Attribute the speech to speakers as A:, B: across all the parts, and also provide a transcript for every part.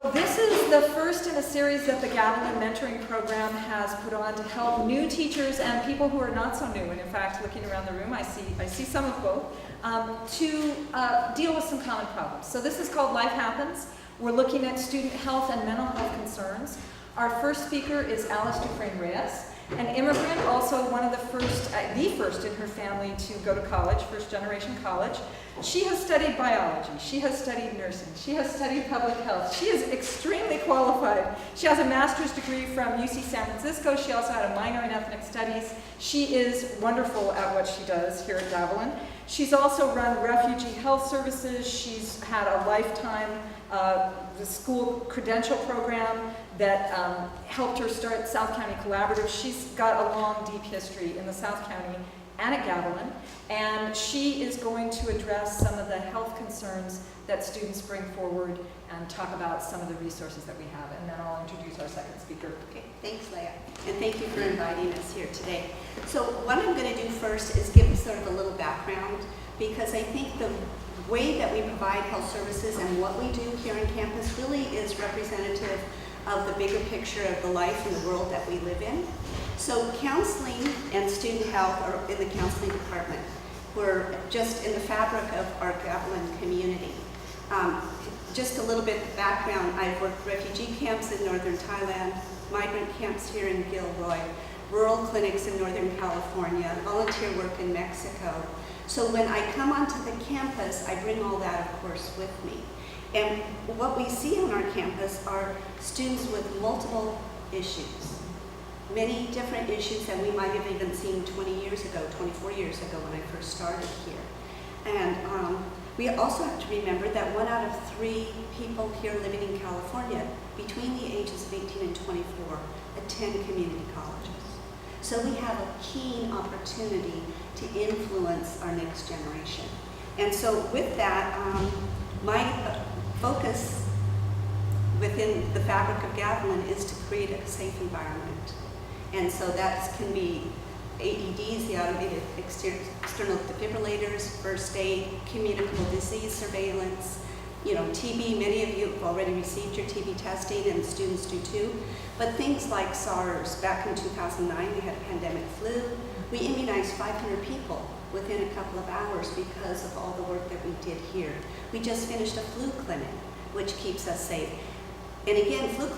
A: This is the first in a series that the Gavilan Mentoring Program has put on to help new teachers and people who are not so new, and in fact, looking around the room, I see some of both, to deal with some common problems. So this is called Life Happens. We're looking at student health and mental health concerns. Our first speaker is Alice Dufresne-Reyes, an immigrant, also one of the first in her family to go to college, first generation college. She has studied biology, she has studied nursing, she has studied public health. She is extremely qualified. She has a master's degree from UC San Francisco. She also had a minor in ethnic studies. She is wonderful at what she does here at Gavilan. She's also run refugee health services. She's had a lifetime the school credential program that helped her start South County Collaborative. She's got a long, deep history in the South County and at Gavilan, and she is going to address some of the health concerns that students bring forward and talk about some of the resources that we have, and then I'll introduce our second speaker.
B: Okay, thanks, Leah, and thank you for inviting us here today. So what I'm going to do first is give sort of a little background, because I think the way that we provide health services and what we do here on campus really is representative of the bigger picture of the life and the world that we live in. So counseling and student health are in the counseling department. We're just in the fabric of our Gavilan community. Just a little bit of background, I've worked refugee camps in northern Thailand, migrant camps here in Gilroy, rural clinics in Northern California, volunteer work in Mexico. So when I come onto the campus, I bring all that, of course, with me. And what we see on our campus are students with multiple issues, many different issues that we might have even seen 20 years ago, 24 years ago when I first started here. And we also have to remember that 1 out of 3 people here living in California between the ages of 18 and 24 attend community colleges. So we have a keen opportunity to influence our next generation. And so with that, my focus within the fabric of Gavilan is to create a safe environment. And so that can be AEDs, the automated external defibrillators, first aid, communicable disease surveillance, TB. Many of you have already received your TB testing, and students do too. But things like SARS, back in 2009, we had pandemic flu. We immunized 500 people within a couple of hours because of all the work that we did here. We just finished a flu clinic, which keeps us safe. And again, flu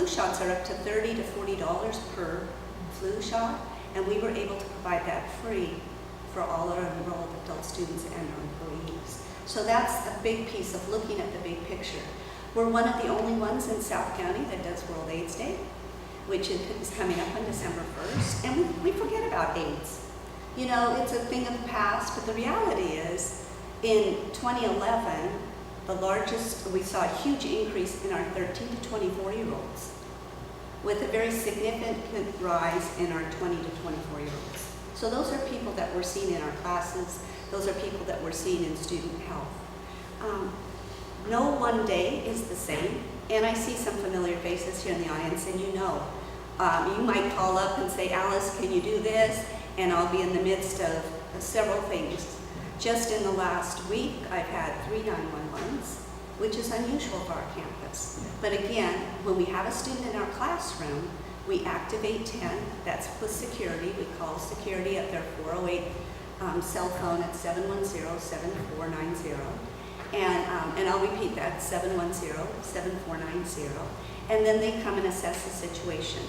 B: shots are up to $30 to $40 per flu shot, and we were able to provide that free for all our enrolled adult students and our employees. So that's a big piece of looking at the big picture. We're one of the only ones in South County that does World AIDS Day, which is coming up on December 1st, and we forget about AIDS. It's a thing of the past, but the reality is, in 2011, we saw a huge increase in our 13 to 24-year-olds, with a very significant rise in our 20 to 24-year-olds. So those are people that we're seeing in our classes. Those are people that we're seeing in student health. No one day is the same, and I see some familiar faces here in the audience, and you might call up and say, Alice, can you do this? And I'll be in the midst of several things. Just in the last week, I've had 3 911s, which is unusual for our campus. But again, when we have a student in our classroom, we activate 10, that's with security. We call security at their 408 cell phone at 710-7490. And I'll repeat that, 710-7490. And then they come and assess the situation.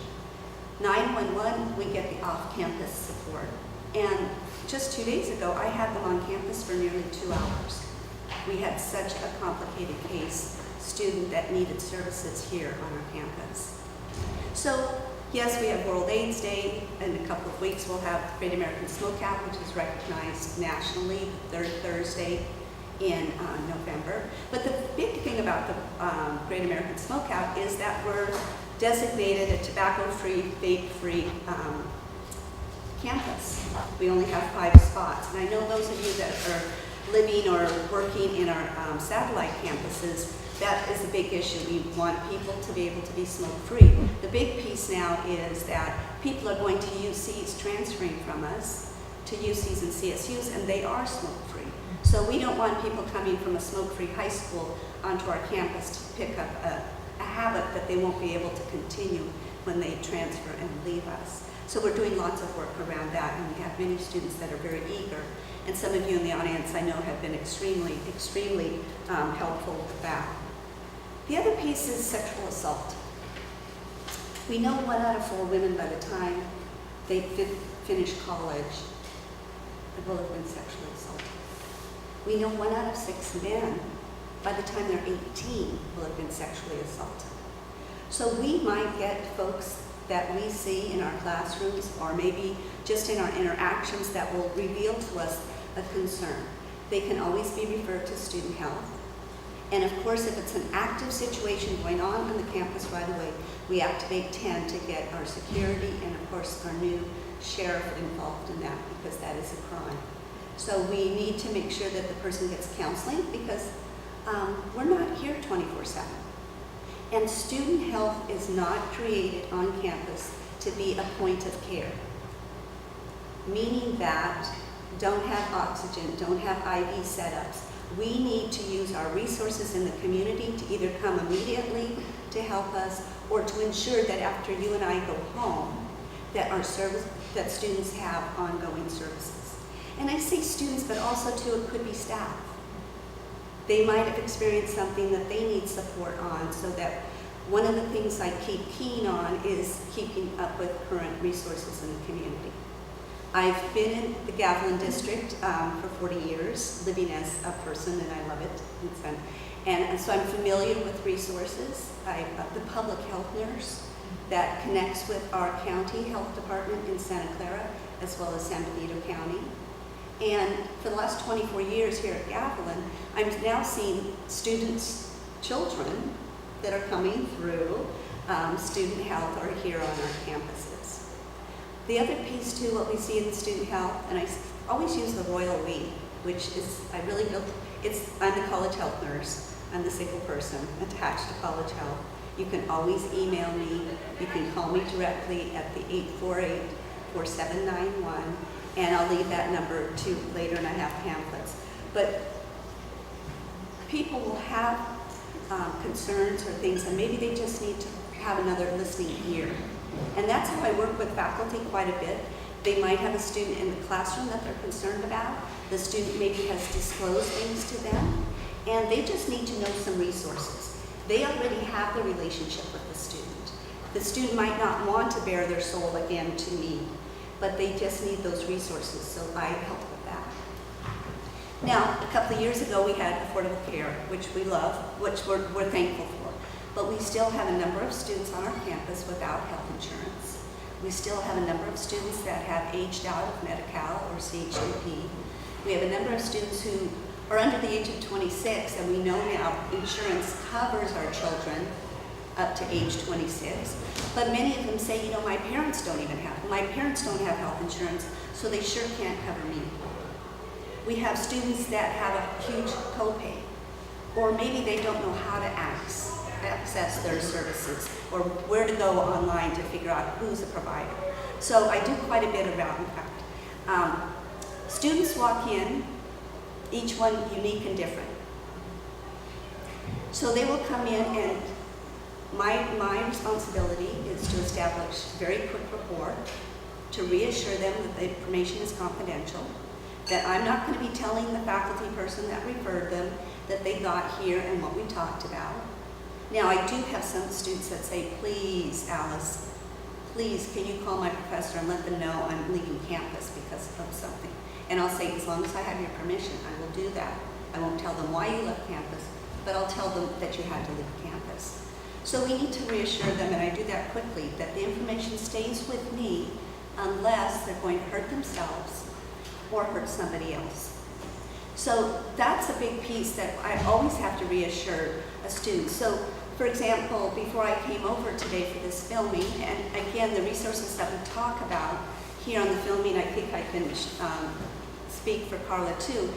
B: 911, we get the off-campus support. And just 2 days ago, I had them on campus for nearly 2 hours. We had such a complicated case, student that needed services here on our campus. So, yes, we have World AIDS Day. In a couple of weeks, we'll have Great American Smokeout, which is recognized nationally, the 3rd Thursday in November. But the big thing about the Great American Smokeout is that we're designated a tobacco-free, vape-free campus. We only have 5 spots. And I know those of you that are living or working in our satellite campuses, that is a big issue. We want people to be able to be smoke-free. The big piece now is that people are going to UCs transferring from us to UCs and CSUs, and they are smoke-free. So we don't want people coming from a smoke-free high school onto our campus to pick up a habit that they won't be able to continue when they transfer and leave us. So we're doing lots of work around that, and we have many students that are very eager. And some of you in the audience I know have been extremely helpful with that. The other piece is sexual assault. We know 1 out of 4 women by the time they finish college will have been sexually assaulted. We know 1 out of 6 men by the time they're 18 will have been sexually assaulted. So we might get folks that we see in our classrooms or maybe just in our interactions that will reveal to us a concern. They can always be referred to student health. And of course, if it's an active situation going on the campus right away, we activate 10 to get our security and of course our new sheriff involved in that, because that is a crime. So we need to make sure that the person gets counseling, because we're not here 24/7. And student health is not created on campus to be a point of care, meaning that don't have oxygen, don't have IV setups. We need to use our resources in the community to either come immediately to help us or to ensure that after you and I go home, that students have ongoing services. And I say students, but also too, it could be staff. They might have experienced something that they need support on, so that one of the things I keep keen on is keeping up with current resources in the community. I've been in the Gavilan district for 40 years, living as a person, and I love it. It's fun. And so I'm familiar with resources. I'm the public health nurse that connects with our county health department in Santa Clara, as well as San Benito County. And for the last 24 years here at Gavilan, I'm now seeing students, children that are coming through student health or here on our campuses. The other piece too, what we see in student health, and I always use the royal we, which is, I'm the college health nurse. I'm the single person attached to college health. You can always email me. You can call me directly at the 848-4791, and I'll leave that number too later, and I have pamphlets. But people will have concerns or things, and maybe they just need to have another listening ear. And that's how I work with faculty quite a bit. They might have a student in the classroom that they're concerned about. The student maybe has disclosed things to them, and they just need to know some resources. They already have the relationship with the student. The student might not want to bare their soul again to me, but they just need those resources, so I help with that. Now, a couple of years ago, we had affordable care, which we love, which we're thankful for. But we still have a number of students on our campus without health insurance. We still have a number of students that have aged out of Medi-Cal or CHDP. We have a number of students who are under the age of 26, and we know now insurance covers our children up to age 26. But many of them say, you know, my parents don't have health insurance, so they sure can't cover me. We have students that have a huge copay, or maybe they don't know how to access their services or where to go online to figure out who's a provider. So I do quite a bit around that. Students walk in, each one unique and different. So they will come in, and my responsibility is to establish very quick rapport, to reassure them that the information is confidential, that I'm not going to be telling the faculty person that referred them that they got here and what we talked about. Now, I do have some students that say, please, Alice, please, can you call my professor and let them know I'm leaving campus because of something? And I'll say, as long as I have your permission, I will do that. I won't tell them why you left campus, but I'll tell them that you had to leave campus. So we need to reassure them, and I do that quickly, that the information stays with me unless they're going to hurt themselves or hurt somebody else. So that's a big piece that I always have to reassure a student. So, for example, before I came over today for this filming, and again, the resources that we talk about here on the filming, I think I can speak for Carla too,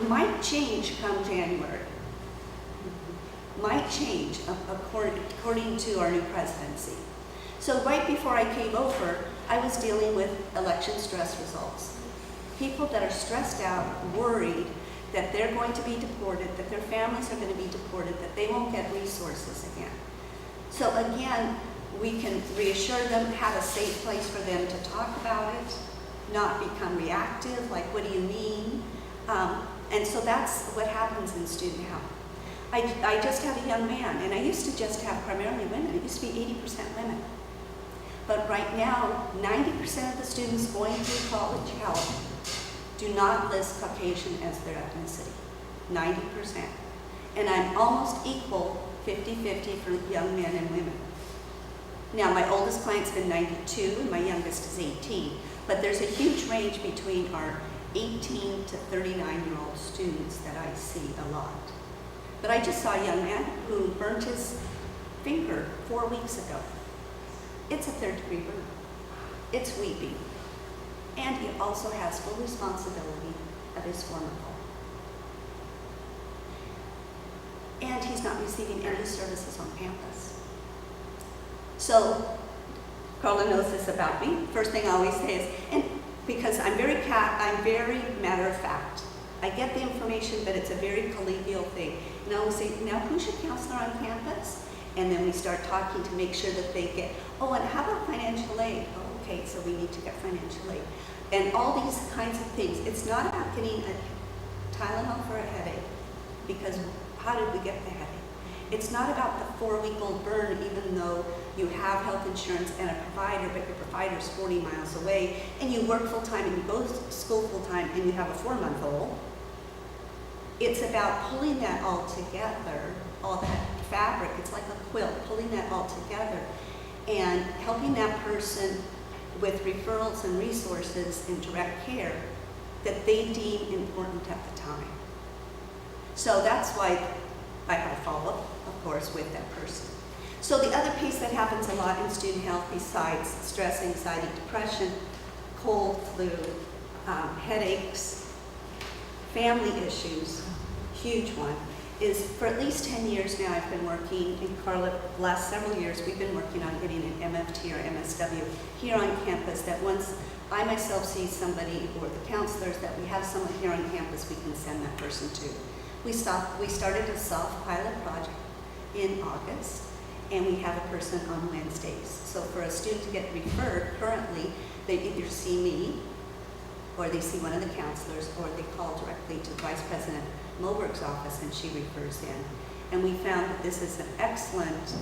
B: might change come January. Might change according to our new presidency. So right before I came over, I was dealing with election stress results. People that are stressed out, worried, that they're going to be deported, that their families are going to be deported, that they won't get resources again. So again, we can reassure them, have a safe place for them to talk about it, not become reactive, like, what do you mean? And so that's what happens in student health. I just had a young man, and I used to just have primarily women. It used to be 80% women. But right now, 90% of the students going through college health do not list Caucasian as their ethnicity. 90%. And I'm almost equal 50-50 for young men and women. Now, my oldest client's been 92, and my youngest is 18. But there's a huge range between our 18 to 39-year-old students that I see a lot. But I just saw a young man who burnt his finger 4 weeks ago. It's a third-degree burn. It's weeping. And he also has full responsibility of his former role. And he's not receiving any services on campus. So, Carla knows this about me. First thing I always say is, and because I'm very matter of fact. I get the information, but it's a very collegial thing. And I always say, now who's your counselor on campus? And then we start talking to make sure that they get, oh, and how about financial aid? Oh, okay, so we need to get financial aid. And all these kinds of things. It's not about getting a Tylenol for a headache, because how did we get the headache? It's not about the 4-week-old burn, even though you have health insurance and a provider, but your provider's 40 miles away, and you work full-time and you go to school full-time and you have a 4-month-old. It's about pulling that all together, all that fabric, it's like a quilt, pulling that all together and helping that person with referrals and resources in direct care that they deem important at the time. So that's why I have a follow-up, of course, with that person. So the other piece that happens a lot in student health, besides stress, anxiety, depression, cold, flu, headaches, family issues, huge one, is for at least 10 years now I've been working, and Carla, last several years we've been working on getting an MFT or MSW here on campus, that once I myself see somebody, or the counselors, that we have someone here on campus we can send that person to. We started a soft pilot project in August, and we have a person on Wednesdays. So for a student to get referred, currently, they either see me, or they see one of the counselors, or they call directly to Vice President Moberg's office, and she refers in. And we found that this is an excellent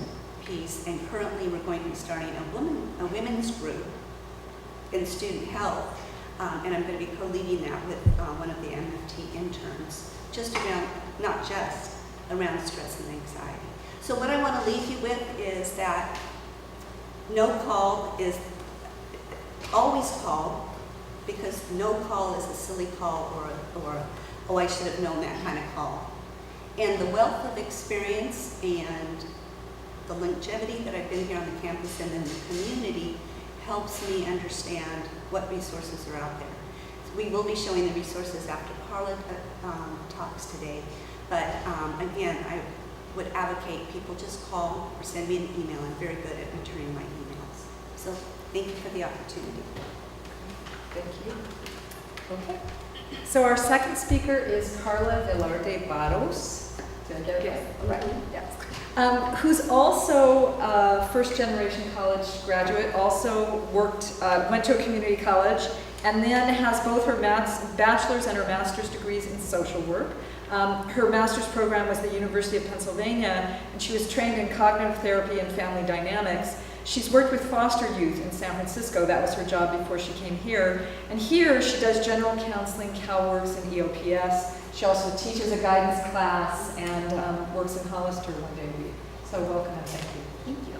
B: piece, and currently we're going to be starting a women's group in student health, and I'm going to be co-leading that with one of the MFT interns, just around, not just around stress and anxiety. So what I want to leave you with is that no call is, always call, because no call is a silly call or oh, I should have known that kind of call. And the wealth of experience and the longevity that I've been here on the campus and in the community helps me understand what resources are out there. We will be showing the resources after Carla talks today, but again, I would advocate people just call or send me an email. I'm very good at returning my emails. So thank you for the opportunity.
A: Thank you. Okay. So our second speaker is Carla Velarde Barrios. Did I get it right? Right. Yes. Who's also a first-generation college graduate, also went to a community college, and then has both her bachelor's and her master's degrees in social work. Her master's program was the University of Pennsylvania, and she was trained in cognitive therapy and family dynamics. She's worked with foster youth in San Francisco. That was her job before she came here. And here she does general counseling, CalWorks, and EOPS. She also teaches a guidance class and works in Hollister one day a week. So welcome and thank you.
C: Thank you.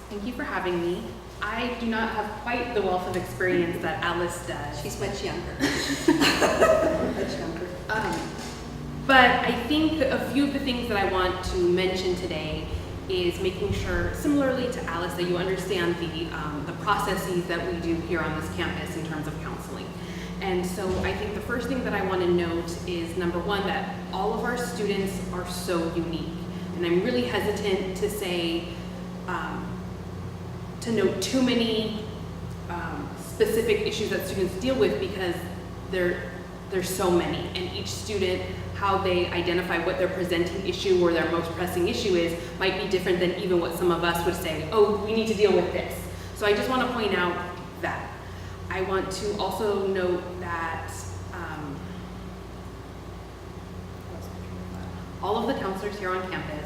C: Thank you for having me. I do not have quite the wealth of experience that Alice does.
B: She's much younger. Much younger.
C: But I think a few of the things that I want to mention today is making sure, similarly to Alice, that you understand the processes that we do here on this campus in terms of counseling. And so I think the first thing that I want to note is, number one, that all of our students are so unique. And I'm really hesitant to say, to note too many specific issues that students deal with, because they're there's so many, and each student, how they identify what their presenting issue or their most pressing issue is might be different than even what some of us would say, oh, we need to deal with this. So I just want to point out that. I want to also note that all of the counselors here on campus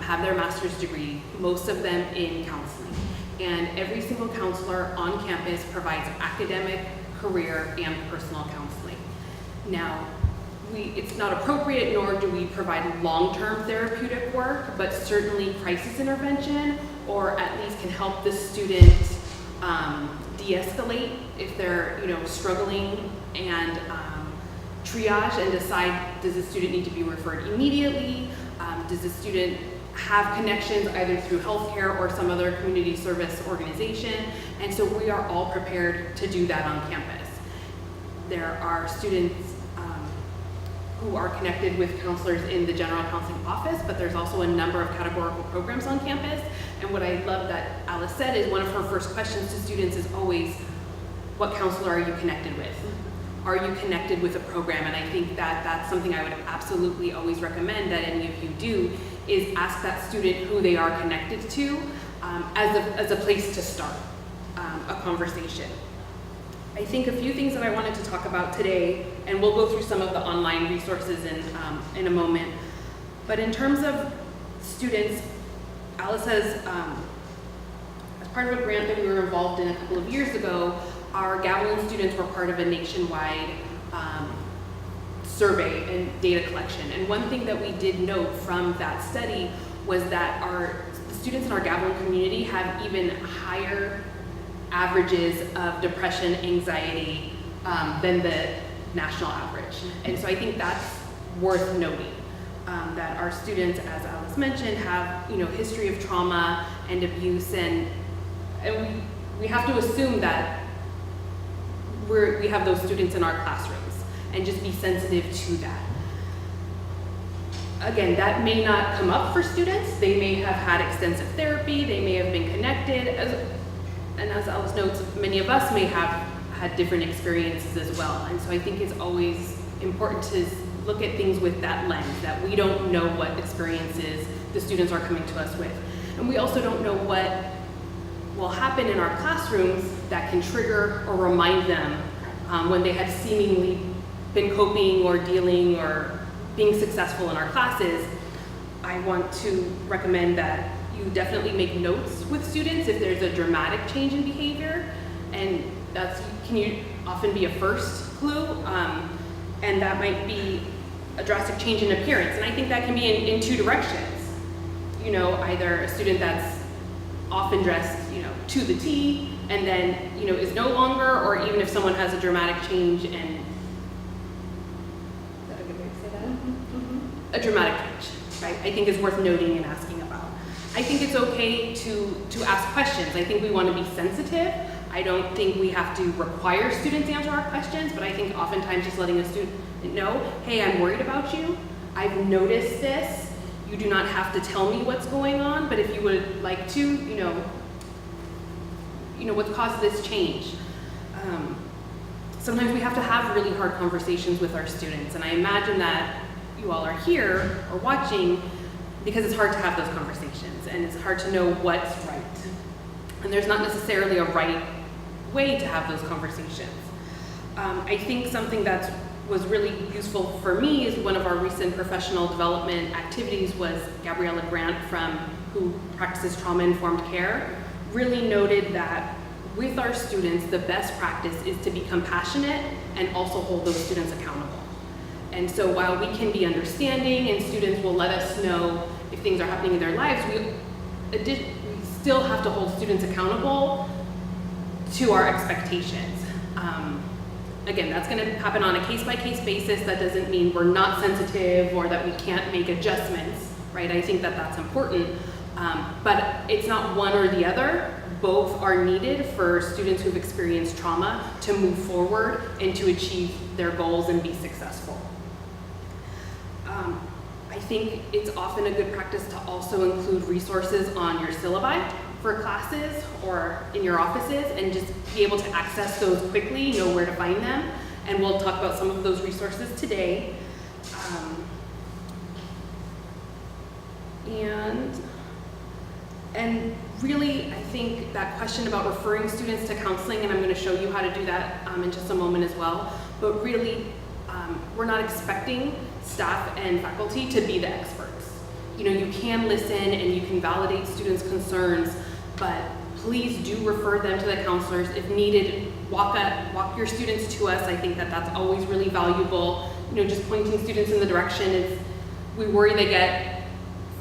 C: have their master's degree, most of them in counseling. And every single counselor on campus provides academic, career, and personal counseling. Now, it's not appropriate, nor do we provide long-term therapeutic work, but certainly crisis intervention, or at least can help the student de-escalate if they're struggling, and triage and decide, does the student need to be referred immediately? Does the student have connections either through healthcare or some other community service organization? And so we are all prepared to do that on campus. There are students who are connected with counselors in the general counseling office, but there's also a number of categorical programs on campus. And what I love that Alice said is one of her first questions to students is always, what counselor are you connected with? Are you connected with a program? And I think that that's something I would absolutely always recommend that any of you do, is ask that student who they are connected to as a place to start a conversation. I think a few things that I wanted to talk about today, and we'll go through some of the online resources in a moment, but in terms of students, Alice has, as part of a grant that we were involved in a couple of years ago, our Gavilan students were part of a nationwide survey and data collection. And one thing that we did note from that study was that the students in our Gavilan community have even higher averages of depression, anxiety than the national average. And so I think that's worth noting, that our students, as Alice mentioned, have history of trauma and abuse, and we have to assume that we have those students in our classrooms and just be sensitive to that. Again, that may not come up for students. They may have had extensive therapy, they may have been connected, and as Alice notes, many of us may have had different experiences as well. And so I think it's always important to look at things with that lens, that we don't know what experiences the students are coming to us with. And we also don't know what will happen in our classrooms that can trigger or remind them when they have seemingly been coping or dealing or being successful in our classes. I want to recommend that you definitely make notes with students if there's a dramatic change in behavior, and that's can often be a first clue, and that might be a drastic change in appearance. And I think that can be in two directions. Either a student that's often dressed, to the T, and then, is no longer, or even if someone has a dramatic change and, is that a good way to say that? Mm-hmm. A dramatic change, right? I think is worth noting and asking about. I think it's okay to ask questions. I think we want to be sensitive. I don't think we have to require students to answer our questions, but I think oftentimes just letting a student know, hey, I'm worried about you. I've noticed this. You do not have to tell me what's going on, but if you would like to, what caused this change. Sometimes we have to have really hard conversations with our students, and I imagine that you all are here or watching because it's hard to have those conversations, and it's hard to know what's right. And there's not necessarily a right way to have those conversations. I think something that was really useful for me is one of our recent professional development activities was Gabriella Grant, who practices trauma-informed care, really noted that with our students, the best practice is to be compassionate and also hold those students accountable. And so while we can be understanding and students will let us know if things are happening in their lives, we still have to hold students accountable to our expectations. Again, that's gonna happen on a case-by-case basis. That doesn't mean we're not sensitive or that we can't make adjustments, right? I think that that's important, but it's not one or the other. Both are needed for students who've experienced trauma to move forward and to achieve their goals and be successful. I think it's often a good practice to also include resources on your syllabi for classes or in your offices, and just be able to access those quickly, know where to find them. and we'll talk about some of those resources today. And really, I think that question about referring students to counseling, and I'm going to show you how to do that in just a moment as well, but really, we're not expecting staff and faculty to be the experts. You know, you can listen and you can validate students' concerns, but please do refer them to the counselors. If needed, walk your students to us. I think that that's always really valuable. You know, just pointing students in the direction is, we worry they get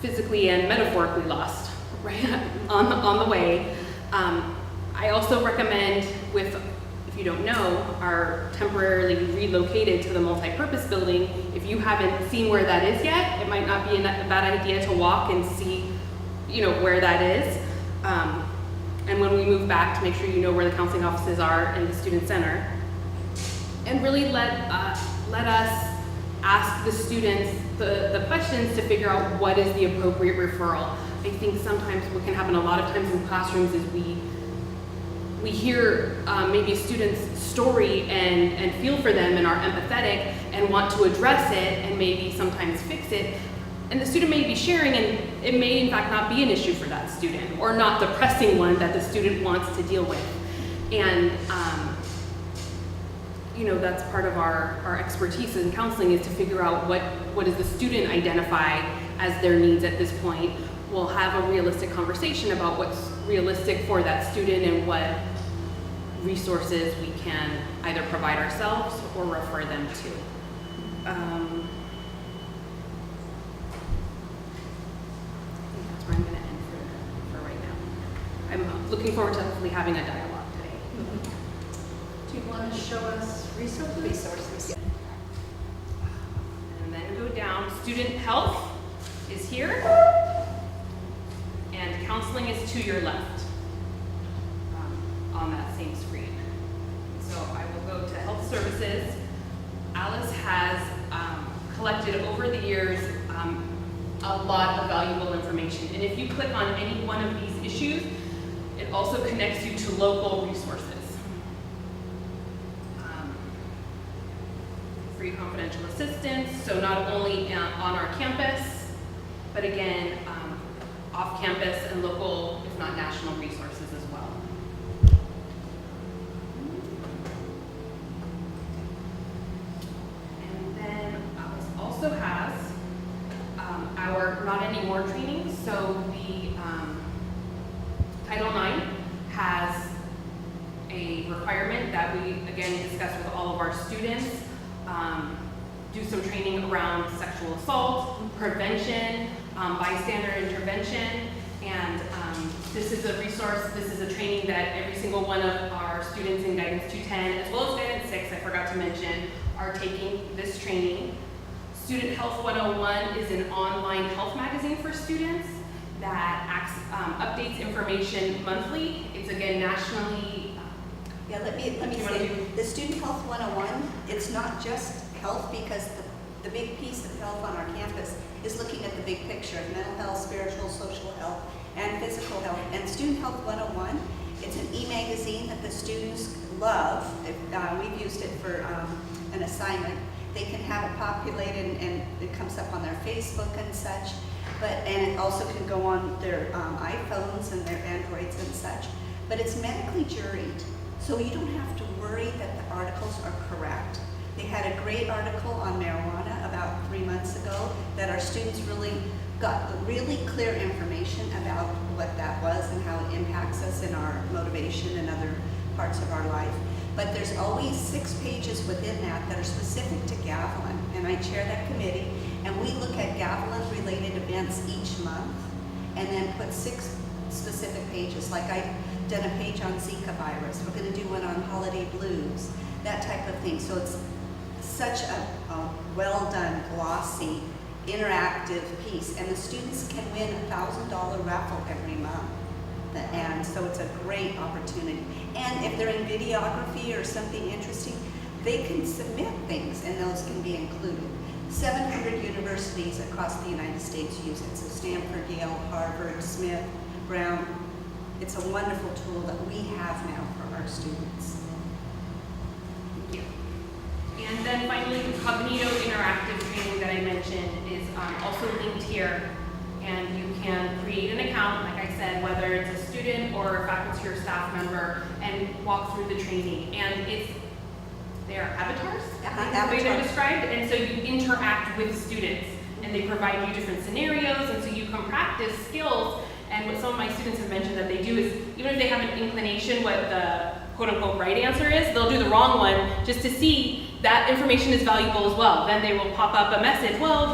C: physically and metaphorically lost, right, on the way. I also recommend, if you don't know, are temporarily relocated to the multi-purpose building. If you haven't seen where that is yet, it might not be a bad idea to walk and see, you know, where that is. And when we move back, to make sure you know where the counseling offices are in the student center. And really let us ask the students the questions to figure out what is the appropriate referral. I think sometimes what can happen a lot of times in classrooms is we hear maybe a student's story and feel for them and are empathetic and want to address it and maybe sometimes fix it. And the student may be sharing, and it may in fact not be an issue for that student, or not the pressing one that the student wants to deal with. And you know, that's part of our expertise in counseling, is to figure out what does the student identify as their needs at this point. We'll have a realistic conversation about what's realistic for that student and what resources we can either provide ourselves or refer them to. I'm going to end for right now. I'm looking forward to hopefully having a dialogue today.
D: Do you want to show us resources?
B: Resources.
C: And then go down. Student health is here, and counseling is to your left on that same screen. So I will go to health services. Alice has collected over the years a lot of valuable information. And if you click on any one of these issues, it also connects you to local resources. Free confidential assistance, so not only on our campus, but again, off campus and local, if not national resources as well. And then Alice also has our Not Anymore training. So the Title IX has a requirement that we, again, discuss with all of our students, do some training around sexual assault, prevention, bystander intervention, and this is a resource, this is a training that every single one of our students in Guidance 210, as well as Guidance 6, I forgot to mention, are taking this training. Student Health 101 is an online health magazine for students that updates information monthly. It's again nationally.
B: Yeah, let me say, the Student Health 101, it's not just health, because the big piece of health on our campus is looking at the big picture of mental health, spiritual, social health, and physical health. And Student Health 101, it's an e-magazine that the students love. We've used it for an assignment. They can have it populated and it comes up on their Facebook and such. And it also can go on their iPhones and their Androids and such. But it's medically juried, so you don't have to worry that the articles are correct. They had a great article on marijuana about 3 months ago that our students really got really clear information about what that was and how it impacts us in our motivation and other parts of our life. But there's always 6 pages within that are specific to Gavilan, and I chair that committee, and we look at Gavilan-related events each month and then put 6 specific pages. Like I've done a page on Zika virus. We're going to do one on holiday blues, that type of thing. So it's such a well-done, glossy, interactive piece, and the students can win a $1,000 raffle every month. And so it's a great opportunity. And if they're in videography or something interesting, they can submit things and those can be included. 700 universities across the United States use it. So Stanford, Yale, Harvard, Smith, Brown. It's a wonderful tool that we have now for our students.
C: Thank you. And then finally, the Cognito interactive training that I mentioned is also linked here. And you can create an account, like I said, whether it's a student or a faculty or staff member, and walk through the training. And they are avatars, the way they're described. And so you interact with students, and they provide you different scenarios, and so you can practice skills. And what some of my students have mentioned that they do is, even if they have an inclination what the quote-unquote right answer is, they'll do the wrong one just to see that information is valuable as well. Then they will pop up a message, well,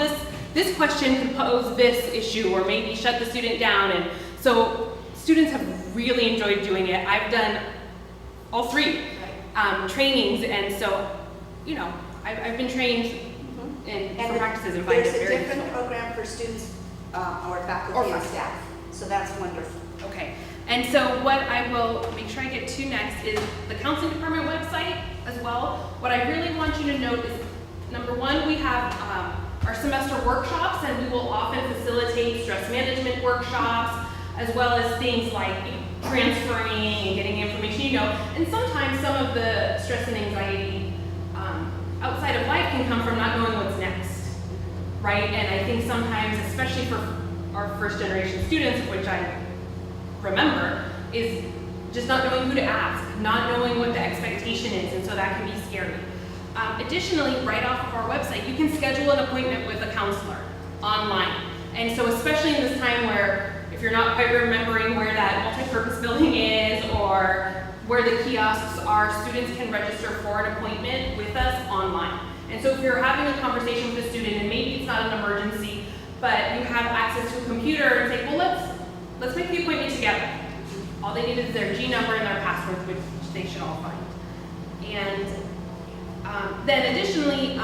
C: this question could pose this issue, or maybe shut the student down. And so students have really enjoyed doing it. I've done all three trainings, and so, I've been trained in some practices and find it very
B: There's a different
C: useful.
B: program for students or faculty and staff, so that's wonderful.
C: Okay, and so what I will make sure I get to next is the counseling department website as well. What I really want you to note is, number one, we have our semester workshops, and we will often facilitate stress management workshops, as well as things like transferring and getting information, and sometimes some of the stress and anxiety outside of life can come from not knowing what's next, right? And I think sometimes, especially for our first generation students, which I remember, is just not knowing who to ask, not knowing what the expectation is, and so that can be scary. Additionally, right off of our website, you can schedule an appointment with a counselor online. And so especially in this time where, if you're not quite remembering where that multi-purpose building is or where the kiosks are, students can register for an appointment with us online. And so if you're having a conversation with a student, and maybe it's not an emergency, but you have access to a computer and say, well, let's make the appointment together. All they need is their G number and their password, which they should all find. And then additionally,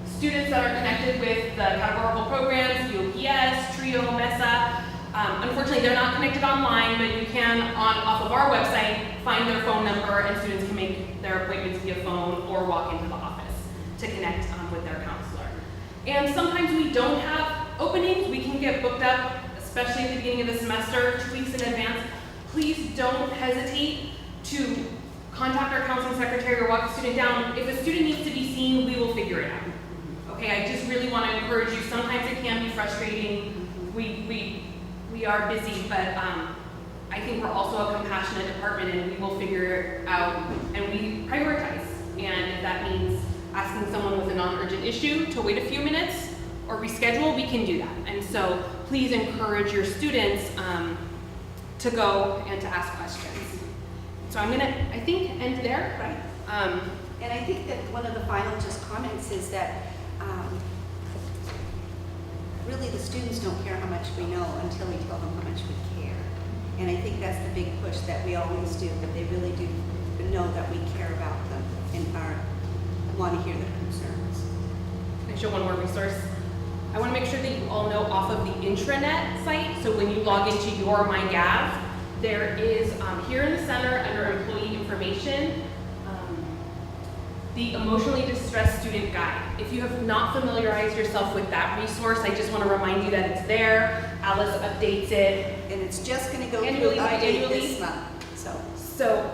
C: students that are connected with the categorical programs, UOPS, TRIO, MESA, unfortunately they're not connected online, but you can, off of our website, find their phone number, and students can make their appointments via phone or walk into the office to connect with their counselor. And sometimes we don't have openings. We can get booked up, especially at the beginning of the semester, 2 weeks in advance. Please don't hesitate to contact our counseling secretary or walk the student down. If a student needs to be seen, we will figure it out. Okay, I just really want to encourage you. Sometimes it can be frustrating. We are busy, but I think we're also a compassionate department, and we will figure it out, and we prioritize. And if that means asking someone with a non-urgent issue to wait a few minutes or reschedule, we can do that. And so please encourage your students to go and to ask questions. So I'm gonna, I think, end there.
B: Right. And I think that one of the final just comments is that really the students don't care how much we know until we tell them how much we care. And I think that's the big push that we always do, that they really do know that we care about them and want to hear their concerns.
C: Can I show one more resource? I want to make sure that you all know off of the intranet site, so when you log into your MyGav, there is here in the center under employee information, the emotionally distressed student guide. If you have not familiarized yourself with that resource, I just want to remind you that it's there. Alice updates it.
B: And it's just going to go
C: Annually,
B: through update
C: biannually.
B: this month.
C: So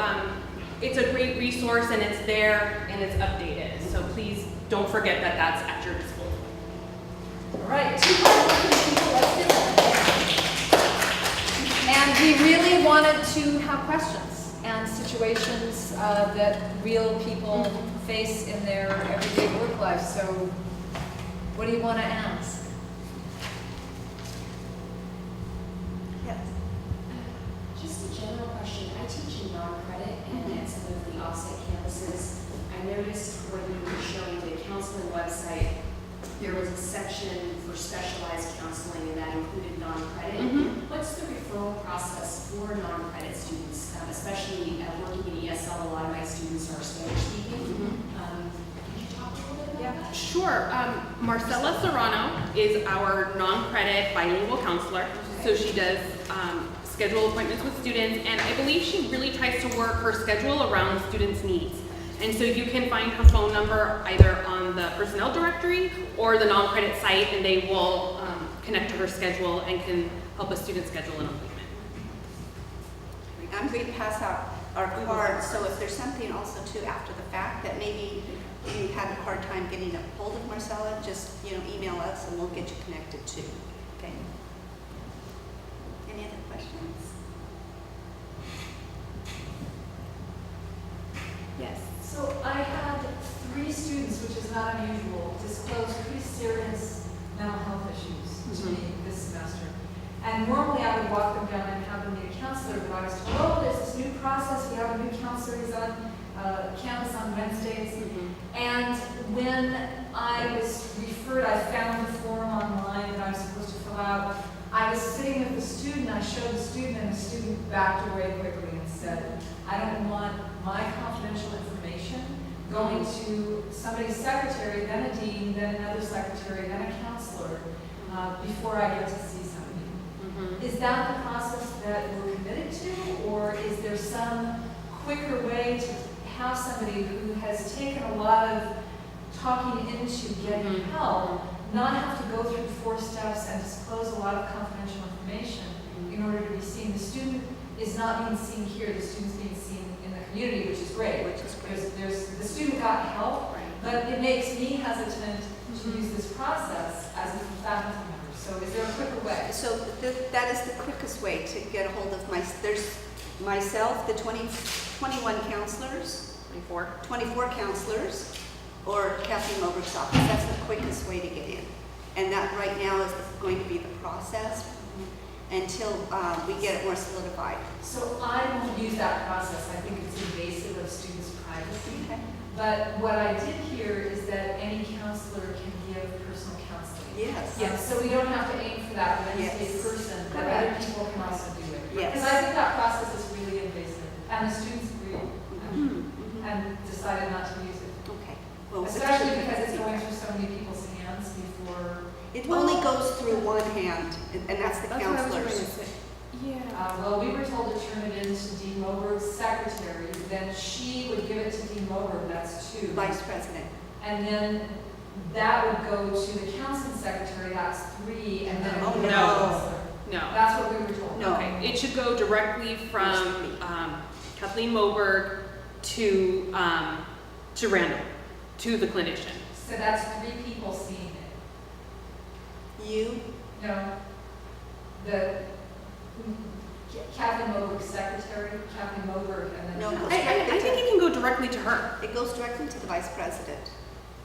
C: it's a great resource, and it's there and it's updated. So please don't forget that that's at your disposal.
A: All right, 2 people, let's do it. And we really wanted to have questions and situations that real people face in their everyday work life. So what do you want to ask?
B: Yes.
E: Just a general question. I teach in non-credit and at some of the offsite campuses. I noticed when you were showing the counseling website, there was a section for specialized counseling, and that included non-credit. What's the referral process for non-credit students, especially working in ESL? A lot of my students are Spanish speaking. Could you talk a little bit about that?
C: Sure. Marcela Serrano is our non-credit bilingual counselor. So she does schedule appointments with students, and I believe she really tries to work her schedule around the students' needs. And so you can find her phone number either on the personnel directory or the non-credit site, and they will connect to her schedule and can help a student schedule an appointment.
B: I'm going to pass out our cards, so if there's something also too after the fact that maybe you had a hard time getting a hold of Marcella, just, email us and we'll get you connected too, okay? Any other questions?
C: Yes.
D: So I had 3 students, which is not unusual, disclose pretty serious mental health issues to me this semester. And normally I would walk them down and have them meet a counselor, but I was told, oh, there's this new process, we have a new counselor, he's on campus on Wednesdays. And when I was referred, I found the form online that I was supposed to fill out. I was sitting with the student, I showed the student, and the student backed away quickly and said, I don't want my confidential information going to somebody's secretary, then a dean, then another secretary, then a counselor, before I get to see somebody. Is that the process that we're committed to, or is there some quicker way to have somebody who has taken a lot of talking into getting help, not have to go through 4 steps and disclose a lot of confidential information in order to be seen? The student is not being seen here, the student's being seen in the community, which is great. The student got help, but it makes me hesitant to use this process as a faculty member. So is there a quicker way?
B: So that is the quickest way to get a hold of there's myself, the 21 counselors, 24 counselors, or Kathleen Moberg's office. That's the quickest way to get in. And that right now is going to be the process until we get it more solidified.
D: So I won't use that process. I think it's invasive of students' privacy.
B: Okay.
D: But what I did hear is that any counselor can give personal counseling.
B: Yes.
D: So we don't have to aim for that Wednesday
B: Yes.
D: person, but
B: Correct.
D: other people can also do it.
B: Yes.
D: Because I think that process is really invasive, and the students agreed and decided not to use it.
B: Okay. Well,
D: Especially because it's going through so many people's hands before.
B: it only goes through one hand, and that's the
C: That's what I was
B: counselors.
C: going to say. Yeah.
D: Well, we were told to turn it in to Dean Moberg's secretary, then she would give it to Dean Moberg, that's 2.
B: Vice president.
D: And then that would go to the counseling secretary, that's 3, and then.
B: Oh,
D: the
B: no.
D: counselor.
C: No.
D: That's what we were told.
B: No.
C: Okay, it should go directly from Kathleen Moberg to Randall, to the clinician.
D: So that's 3 people seeing it.
B: You,
D: No, the Kathleen Moberg's secretary, Kathleen Moberg, and then.
B: No,
D: counselor.
C: I think it can go directly to her.
B: it goes directly to the vice president.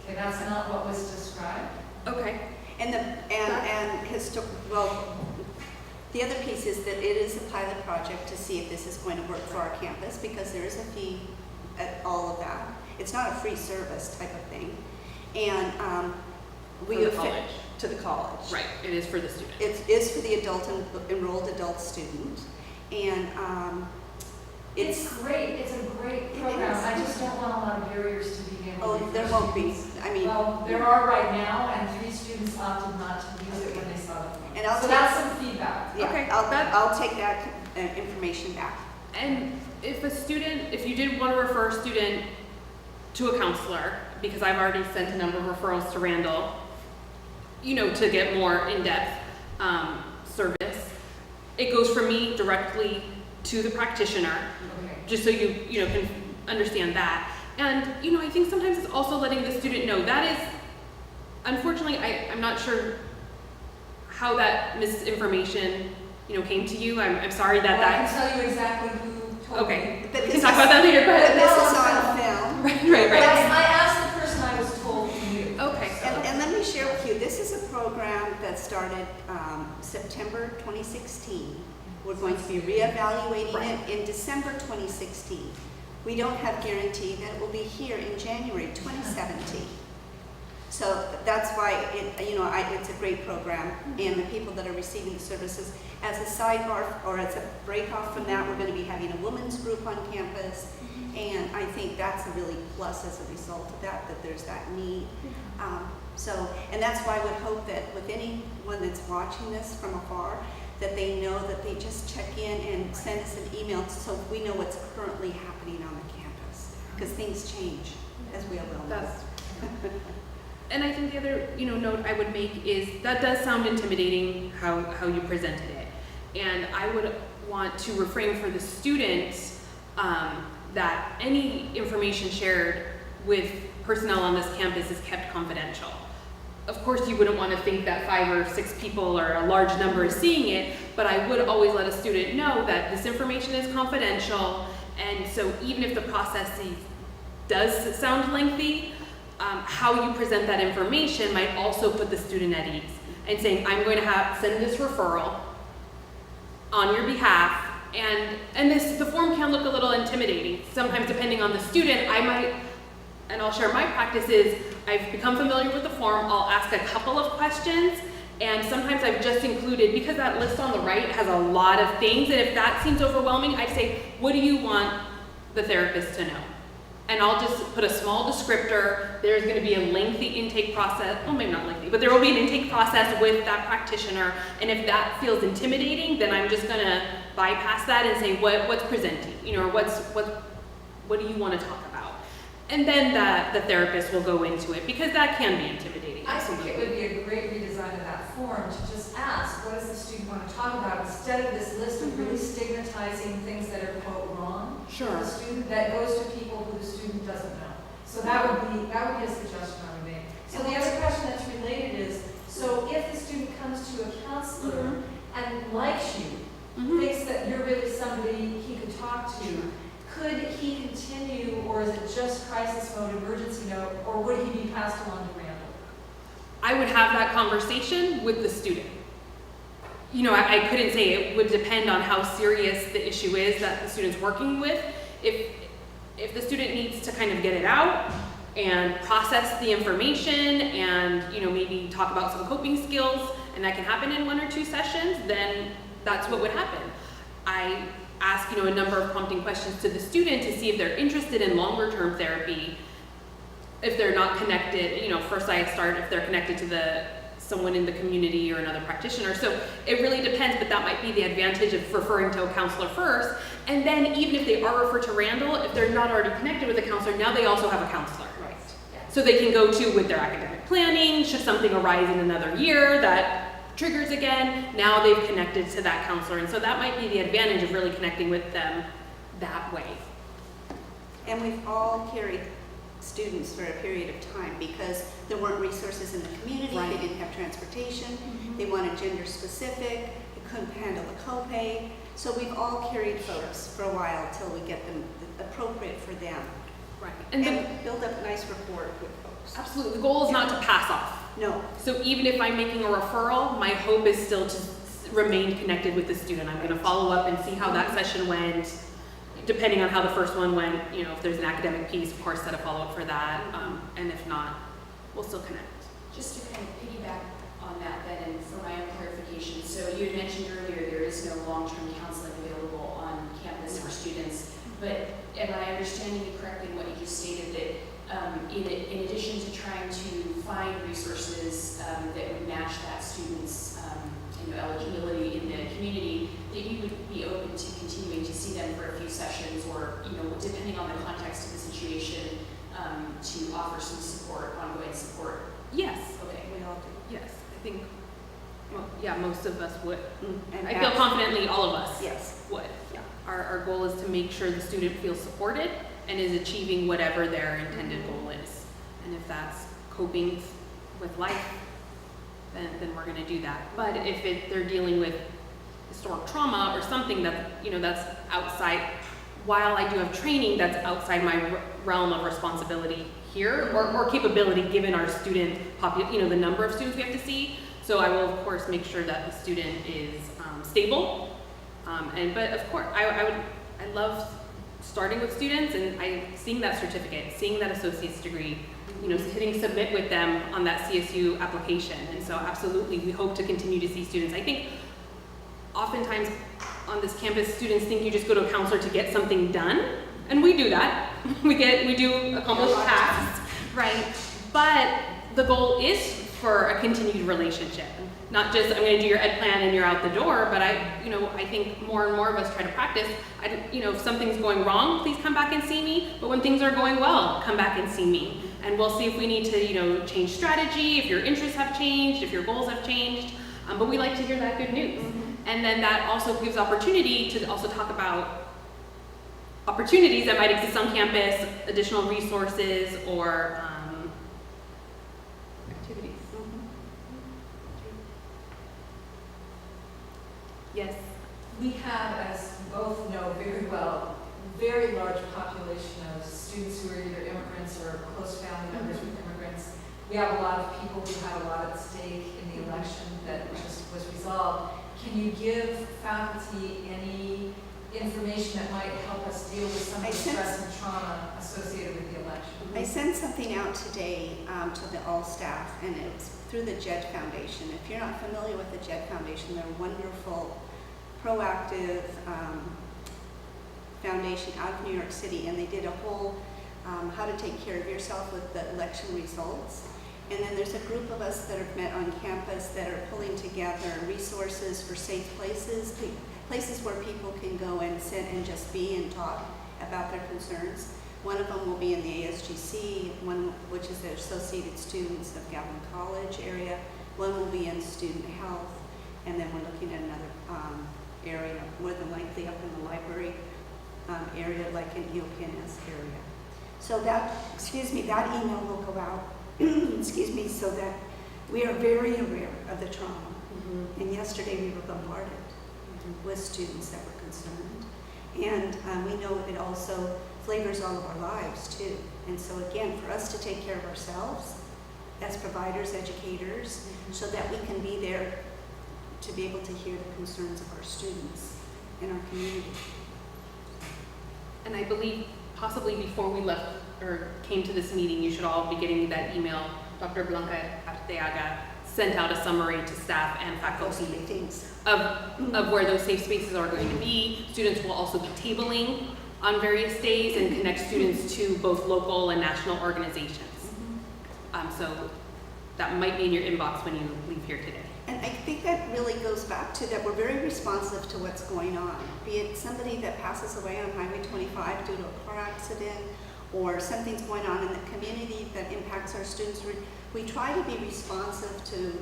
D: Okay, that's not what was described.
C: Okay.
B: And the other piece is that it is a pilot project to see if this is going to work for our campus, because there is a fee at all of that. It's not a free service type of thing. And
C: For the college.
B: to the college.
C: Right, it is for the student.
B: It is for the enrolled adult student. And
D: It's great, it's a great program.
B: is.
D: I just don't want a lot of barriers to being able to.
B: oh, there won't be. I mean,
D: Well, there are right now, and 3 students opted not to use it when they saw it.
B: and I'll
D: So
B: take,
D: that's some feedback.
B: yeah,
C: Okay,
B: I'll take that information back.
C: And if you did want to refer a student to a counselor, because I've already sent a number of referrals to Randall, to get more in-depth service, it goes from me directly to the practitioner,
D: Okay.
C: just so you can understand that. And, I think sometimes it's also letting the student know that is, unfortunately, I'm not sure how that misinformation, came to you. I'm sorry that
D: Well, I can tell you exactly who told me.
C: Okay,
B: But
C: we
B: this
C: can talk
B: is-
C: about that later,
B: But
C: but.
B: this is on film.
C: Right.
D: But I asked the person I was told who knew.
C: Okay.
B: And let me share with you, this is a program that started September 2016. We're going to be reevaluating it in December 2016. We don't have guarantee that it will be here in January 2017. So that's why it's a great program, and the people that are receiving the services. As a sidebar, or as a break off from that, we're going to be having a women's group on campus, and I think that's a really plus as a result of that there's that need. And that's why I would hope that with anyone that's watching this from afar, that they know that they just check in and send us an email so we know what's currently happening on the campus, because things change, as we all know.
C: And I think the other, note I would make is that does sound intimidating how you presented it. And I would want to refrain for the students that any information shared with personnel on this campus is kept confidential. Of course, you wouldn't want to think that 5 or 6 people or a large number is seeing it, but I would always let a student know that this information is confidential, and so even if the process does sound lengthy, how you present that information might also put the student at ease. And saying, I'm going to send this referral on your behalf, and the form can look a little intimidating. Sometimes depending on the student, and I'll share my practices, I've become familiar with the form, I'll ask a couple of questions, and sometimes I've just included, because that list on the right has a lot of things, and if that seems overwhelming, I say, what do you want the therapist to know? And I'll just put a small descriptor. There's going to be a lengthy intake process, well, maybe not lengthy, but there will be an intake process with that practitioner, and if that feels intimidating, then I'm just going to bypass that and say, what's presenting, or what do you want to talk about? And then the therapist will go into it, because that can be intimidating.
D: I think it would be a great redesign of that form to just ask, what does the student want to talk about, instead of this list of really stigmatizing things that are quote wrong.
C: Sure.
D: For the student, that goes to people who the student doesn't know. So that would be a suggestion I would make. So the other question that's related is, so if the student comes to a counselor and likes you, thinks that you're really somebody he could talk to, could he continue, or is it just crisis mode, emergency mode, or would he be passed along to Randall?
C: I would have that conversation with the student. I couldn't say, it would depend on how serious the issue is that the student's working with. If the student needs to kind of get it out and process the information and, maybe talk about some coping skills, and that can happen in 1 or 2 sessions, then that's what would happen. I ask, a number of prompting questions to the student to see if they're interested in longer term therapy. If they're not connected, first I start if they're connected to someone in the community or another practitioner. So it really depends, but that might be the advantage of referring to a counselor first. And then even if they are referred to Randall, if they're not already connected with a counselor, now they also have a counselor.
D: Right.
C: So they can go to with their academic planning, should something arise in another year that triggers again, now they've connected to that counselor. And so that might be the advantage of really connecting with them that way.
B: And we've all carried students for a period of time because there weren't resources in the community,
C: Right.
B: They didn't have transportation, they wanted gender specific, they couldn't handle a copay. So we've all carried folks for a while till we get them appropriate for them.
C: Right.
B: And build up a nice rapport with folks.
C: Absolutely, the goal is not to pass off.
B: No.
C: So even if I'm making a referral, my hope is still to remain connected with the student. I'm going to follow up and see how that session went, depending on how the first one went. If there's an academic piece, of course, set a follow-up for that. And if not, we'll still connect.
E: Just to kind of piggyback on that then, and for my own clarification, so you had mentioned earlier there is no long-term counseling available on campus for students, but am I understanding you correctly in what you just stated, that in addition to trying to find resources that would match that student's eligibility in the community, that you would be open to continuing to see them for a few sessions, or depending on the context of the situation, to offer some support, ongoing support?
C: Yes.
E: Okay.
B: We all do.
C: Yes. I think, most of us would.
B: And
C: I feel confidently all of us
B: Yes.
C: would. Yeah. Our goal is to make sure the student feels supported and is achieving whatever their intended goal is. And if that's coping with life, then we're going to do that. But if they're dealing with historic trauma or something that, that's outside, while I do have training that's outside my realm of responsibility here, or capability given our student population, the number of students we have to see. So I will of course make sure that the student is stable. But of course, I love starting with students and seeing that certificate, seeing that associate's degree, hitting submit with them on that CSU application. And so absolutely, we hope to continue to see students. I think oftentimes on this campus, students think you just go to a counselor to get something done. And we do that. We do accomplish tasks, right? But the goal is for a continued relationship. Not just, I'm gonna do your ed plan and you're out the door, but I think more and more of us try to practice, if something's going wrong, please come back and see me. But when things are going well, come back and see me. And we'll see if we need to, change strategy, if your interests have changed, if your goals have changed. But we like to hear that good news. And then that also gives opportunity to also talk about opportunities that might exist on campus, additional resources, or Yes.
D: We have, as we both know very well, very large population of students who are either immigrants or close family members with immigrants. We have a lot of people who had a lot at stake in the election that just was resolved. Can you give faculty any information that might help us deal with some of the stress and trauma associated with the election?
B: I sent something out today to the all staff, and it's through the JED Foundation. If you're not familiar with the JED Foundation, they're a wonderful, proactive foundation out of New York City, and they did a whole how to take care of yourself with the election results. And then there's a group of us that have met on campus that are pulling together resources for safe places, places where people can go and sit and just be and talk about their concerns. One of them will be in the ASGC, one which is the Associated Students of Gavilan College area, one will be in student health, and then we're looking at another area, more than likely up in the library area, like in EOPNS area. So that, that email will go out, so that we are very aware of the trauma. And yesterday we were bombarded with students that were concerned. And we know it also flavors all of our lives too. And so again, for us to take care of ourselves as providers, educators, so that we can be there to be able to hear the concerns of our students in our community.
C: And I believe possibly before we left or came to this meeting, you should all be getting that email. Dr. Blanca Arteaga sent out a summary to staff and faculty of where those safe spaces are going to be. Students will also be tabling on various days and connect students to both local and national organizations. So that might be in your inbox when you leave here today.
B: And I think that really goes back to that we're very responsive to what's going on, be it somebody that passes away on Highway 25 due to a car accident, or something's going on in the community that impacts our students. We try to be responsive to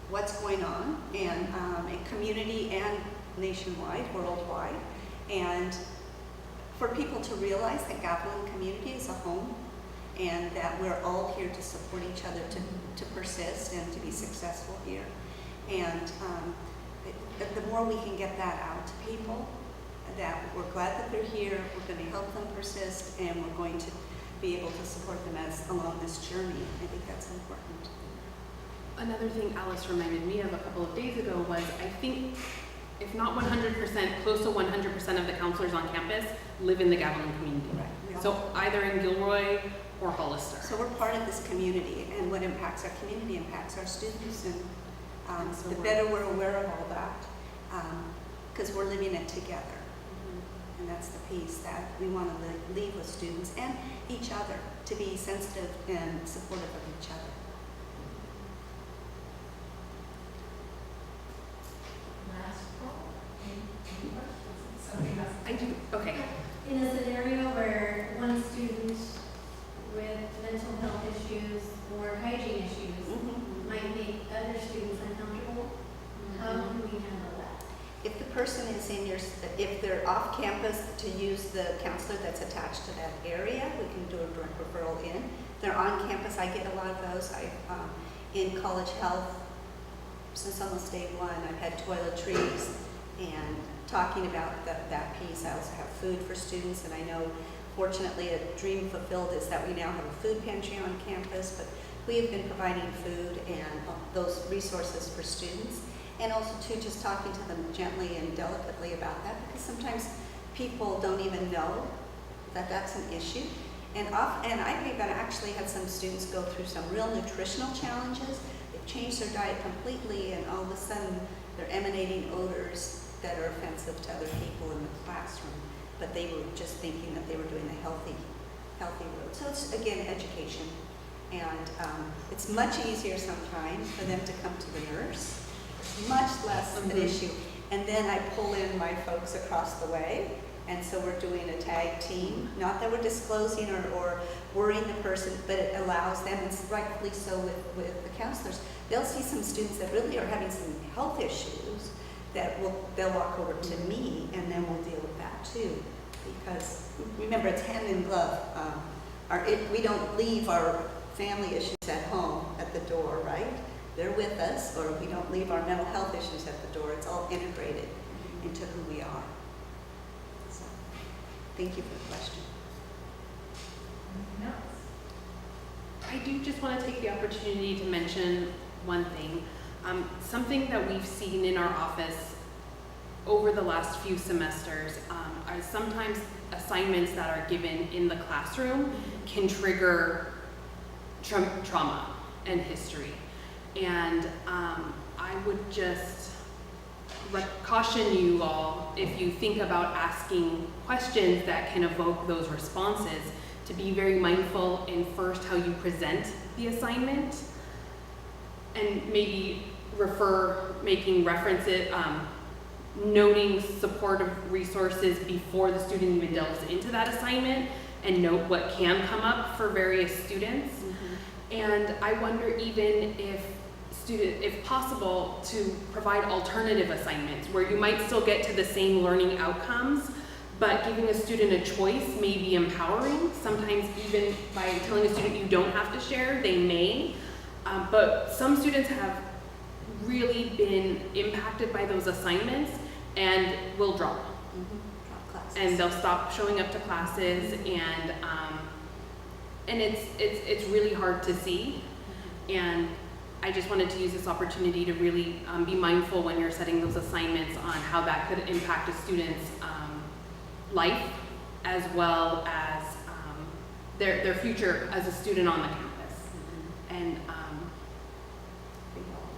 B: what's going on and in community and nationwide, worldwide, and for people to realize that Gavilan community is a home and that we're all here to support each other to persist and to be successful here. And the more we can get that out to people, that we're glad that they're here, we're going to help them persist, and we're going to be able to support them along this journey. I think that's important.
C: Another thing Alice reminded me of a couple of days ago was, I think, if not 100%, close to 100% of the counselors on campus live in the Gavilan community.
B: Right.
C: So either in Gilroy or Hollister.
B: So we're part of this community, and what impacts our community impacts our students, and the better we're aware of all that, because we're living it together. And that's the piece that we want to leave with students and each other, to be sensitive and supportive of each other.
D: Last call. Any questions? Somebody else?
C: I do, okay.
F: In a scenario where one student with mental health issues or hygiene issues might make other students uncomfortable, how can we handle that?
B: If the person is if they're off campus, to use the counselor that's attached to that area, we can do a direct referral in. If they're on campus, I get a lot of those. In college health, since almost day one, I've had toiletries and talking about that piece. I also have food for students, and I know, fortunately, a dream fulfilled is that we now have a food pantry on campus, but we have been providing food and those resources for students. And also, too, just talking to them gently and delicately about that, because sometimes people don't even know that that's an issue. And I've even actually had some students go through some real nutritional challenges. They've changed their diet completely, and all of a sudden they're emanating odors that are offensive to other people in the classroom. But they were just thinking that they were doing the healthy route. So it's, again, education. And it's much easier sometimes for them to come to the nurse. Much less an issue. And then I pull in my folks across the way, and so we're doing a tag team. Not that we're disclosing or worrying the person, but it allows them, and rightfully so with the counselors, they'll see some students that really are having some health issues that they'll walk over to me, and then we'll deal with that too. Because remember, it's hand in glove. We don't leave our family issues at home at the door, right? They're with us, or we don't leave our mental health issues at the door. It's all integrated. into who we are. So, thank you for the question.
D: Anything else?
C: I do just want to take the opportunity to mention one thing. Something that we've seen in our office over the last few semesters are sometimes assignments that are given in the classroom can trigger trauma and history. And I would just caution you all, if you think about asking questions that can evoke those responses, to be very mindful in first how you present the assignment, and maybe making references, noting supportive resources before the student even delves into that assignment, and note what can come up for various students. And I wonder even if possible, to provide alternative assignments where you might still get to the same learning outcomes, but giving a student a choice may be empowering. Sometimes even by telling a student you don't have to share, they may. But some students have really been impacted by those assignments and will drop.
B: Drop classes.
C: And they'll stop showing up to classes, and it's really hard to see. And I just wanted to use this opportunity to really be mindful when you're setting those assignments on how that could impact a student's life, as well as their future as a student on the campus. And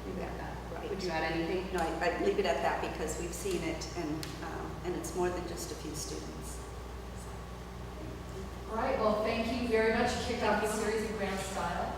B: Leave it at that, right.
C: would you add anything?
B: No, I leave it at that because we've seen it, and it's more than just a few students.
D: All right, well, thank you very much. You kicked off the series in grand style.